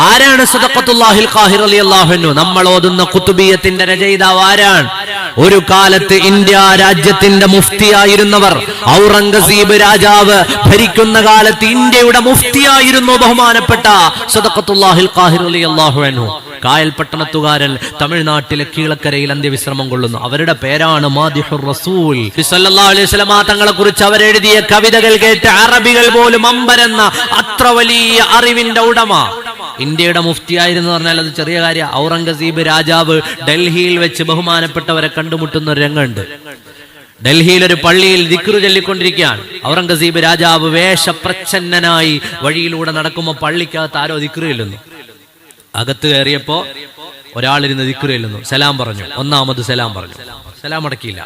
ആരാണ് സദഖത്തുല്ലാഹിൽ ഖാഹിർ റളിയല്ലാഹു അൻഹു? നമ്മൾ ഓതുന്ന ഖുതുബിയത്തിന്റെ രചയിതാവ് ആരാണ്? ഒരു കാലത്ത് ഇന്ത്യ രാജ്യത്തിന്റെ മുഫ്തിയായിരുന്നവർ, ഔറംഗസീബ് രാജാവ് ഭരിക്കുന്ന കാലത്ത് ഇന്ത്യയുടെ മുഫ്തിയായിരുന്നു ബഹുമാനപ്പെട്ട സദഖത്തുല്ലാഹിൽ ഖാഹിർ റളിയല്ലാഹു അൻഹു. കായൽ പട്ടണത്തുകാരൻ തമിഴ്നാട്ടിലെ കീഴക്കരയിൽ അന്ത്യവിശ്രമം കൊള്ളുന്നു. അവരുടെ പേരാണ് മാദിഹുർ റസൂൽ സല്ലല്ലാഹു അലൈഹി വസല്ലം. തങ്ങളെ കുറിച്ച് അവരെഴുതിയ കവിതകൾ കേട്ട് അറബികൾ പോലും അമ്പരന്ന അത്ര വലിയ അറിവിന്റെ ഉടമ. ഇന്ത്യയുടെ മുഫ്തിയായിരുന്നു പറഞ്ഞാൽ അത് ചെറിയ കാര്യം. ഔറംഗസീബ് രാജാവ് ഡൽഹിയിൽ വെച്ച് ബഹുമാനപ്പെട്ടവരെ കണ്ടുമുട്ടുന്ന ഒരു രംഗമുണ്ട്. ഡൽഹിയിൽ ഒരു പള്ളിയിൽ ദിക്റ് ചൊല്ലിക്കൊണ്ടിരിക്കുകയാണ്. ഔറംഗസീബ് രാജാവ് വേഷപ്രച്ഛന്നനായി വഴിയിലൂടെ നടക്കുമ്പോൾ പള്ളിക്കകത്ത് ആരോ ദിക്റ് ചൊല്ലുന്നു. അകത്ത് കയറിയപ്പോ ഒരാളിരുന്ന് ദിക്റ് ചൊല്ലുന്നു. സലാം പറഞ്ഞു. ഒന്നാമത് സലാം പറഞ്ഞു, സലാം അടക്കിയില്ല.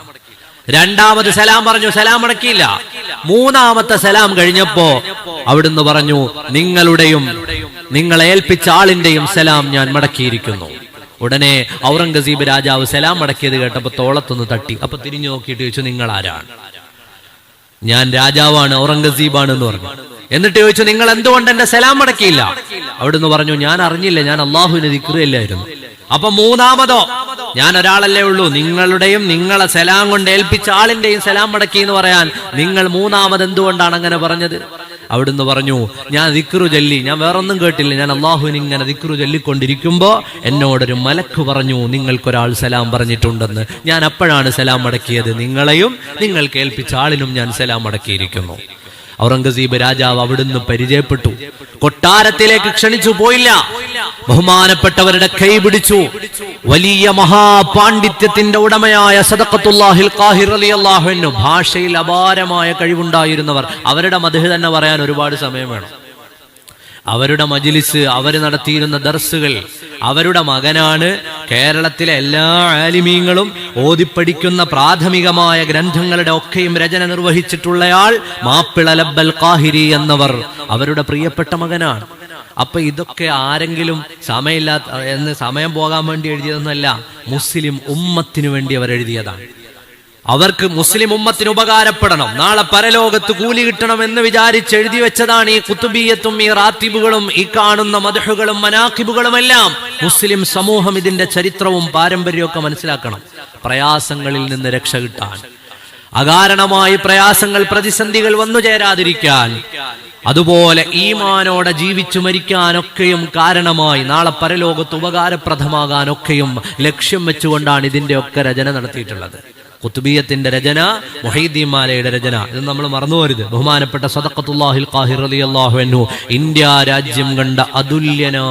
രണ്ടാമത് സലാം പറഞ്ഞു, സലാം അടക്കിയില്ല. മൂന്നാമത്തെ സലാം കഴിഞ്ഞപ്പോ അവിടുന്ന് പറഞ്ഞു, നിങ്ങളുടെയും നിങ്ങളെ ഏൽപ്പിച്ച ആളിന്റെയും സലാം ഞാൻ മടക്കിയിരിക്കുന്നു. ഉടനെ ഔറംഗസീബ് രാജാവ് സലാം മടക്കിയത് കേട്ടപ്പോ തോളത്തൊന്ന് തട്ടി. അപ്പൊ തിരിഞ്ഞു നോക്കിയിട്ട് ചോദിച്ചു, നിങ്ങൾ ആരാണ്? ഞാൻ രാജാവാണ്, ഔറംഗസീബാണ് എന്ന് പറഞ്ഞു. എന്നിട്ട് ചോദിച്ചു, നിങ്ങൾ എന്തുകൊണ്ട് എന്റെ സലാം മടക്കിയില്ല? അവിടുന്ന് പറഞ്ഞു, ഞാൻ അറിഞ്ഞില്ല, ഞാൻ അള്ളാഹുവിനെ ദിക്റ് ചൊല്ലുകയായിരുന്നു. അപ്പൊ മൂന്നാമതോ, ഞാൻ ഒരാളല്ലേ ഉള്ളൂ, നിങ്ങളുടെയും നിങ്ങളെ സലാം കൊണ്ട് ഏൽപ്പിച്ച ആളിന്റെയും സലാം മടക്കി എന്ന് പറയാൻ നിങ്ങൾ മൂന്നാമത് എന്തുകൊണ്ടാണ് അങ്ങനെ പറഞ്ഞത്? അവിടുന്ന് പറഞ്ഞു, ഞാൻ ദിക്റ് ചൊല്ലി, ഞാൻ വേറൊന്നും കേട്ടില്ല, ഞാൻ അള്ളാഹുവിന് ഇങ്ങനെ ദിക്റ് ചൊല്ലിക്കൊണ്ടിരിക്കുമ്പോ എന്നോടൊരു മലക്ക് പറഞ്ഞു, നിങ്ങൾക്കൊരാൾ സലാം പറഞ്ഞിട്ടുണ്ടെന്ന്. ഞാൻ അപ്പോഴാണ് സലാം മടക്കിയത്. നിങ്ങളെയും നിങ്ങൾ കേൾപ്പിച്ച ആളിനും ഞാൻ സലാം മടക്കിയിരിക്കുന്നു. ഔറംഗസീബ് രാജാവ് അവിടുന്ന് പരിചയപ്പെട്ടു. കൊട്ടാരത്തിലേക്ക് ക്ഷണിച്ചു പോയില്ല. ബഹുമാനപ്പെട്ടവരുടെ കൈ പിടിച്ചു. വലിയ മഹാപാണ്ഡിത്യത്തിന്റെ ഉടമയായ സദഖത്തുല്ലാഹിൽ ഖാഹിർ റളിയല്ലാഹു അൻഹു, ഭാഷയിൽ അപാരമായ കഴിവുണ്ടായിരുന്നവർ. അവരുടെ മദ്ഹ് തന്നെ പറയാൻ ഒരുപാട് സമയം വേണം. അവരുടെ മജ്ലിസ്, അവർ നടത്തിയിരുന്ന ദർസുകൾ, അവരുടെ മകനാണ് കേരളത്തിലെ എല്ലാ ആലിമീങ്ങളും ഓതിപ്പടിക്കുന്ന പ്രാഥമികമായ ഗ്രന്ഥങ്ങളുടെ ഒക്കെയും രചന നിർവഹിച്ചിട്ടുള്ളയാൾ മാപ്പിള ലബ്ബൽ ഖാഹിരി എന്നവർ അവരുടെ പ്രിയപ്പെട്ട മകനാണ്. അപ്പൊ ഇതൊക്കെ ആരെങ്കിലും സമയം പോകാൻ വേണ്ടി എഴുതിയതൊന്നല്ല, മുസ്ലിം ഉമ്മത്തിനു വേണ്ടി അവർ എഴുതിയതാണ്. അവർക്ക് മുസ്ലിം ഉമ്മത്തിന് ഉപകാരപ്പെടണം, നാളെ പരലോകത്ത് കൂലി കിട്ടണം എന്ന് വിചാരിച്ച് എഴുതി വെച്ചതാണ് ഈ ഖുതുബിയത്തും ഈ റാത്തിബുകളും ഈ കാണുന്ന മദ്ഹുകളും മനാഖിബുകളും എല്ലാം. മുസ്ലിം സമൂഹം ഇതിന്റെ ചരിത്രവും പാരമ്പര്യവും ഒക്കെ മനസ്സിലാക്കണം, പ്രയാസങ്ങളിൽ നിന്ന് രക്ഷ കിട്ടാൻ, അകാരണമായി പ്രയാസങ്ങൾ പ്രതിസന്ധികൾ വന്നു ചേരാതിരിക്കാൻ, അതുപോലെ ഈമാനോടെ ജീവിച്ചു മരിക്കാനൊക്കെയും കാരണമായി നാളെ പരലോകത്ത് ഉപകാരപ്രദമാകാനൊക്കെയും ലക്ഷ്യം വെച്ചുകൊണ്ടാണ് ഇതിന്റെ ഒക്കെ രചന നടത്തിയിട്ടുള്ളത്. ഖുതുബിയത്തിന്റെ രചന, മുഹീദ്ദീൻ മാലയുടെ രചന, ഇത് നമ്മൾ മറന്നുപോരുത്. ബഹുമാനപ്പെട്ട സദഖത്തുല്ലാഹിൽ ഖാഹിർ റളിയല്ലാഹു അൻഹു ഇന്ത്യ രാജ്യം കണ്ട അതുല്യനാ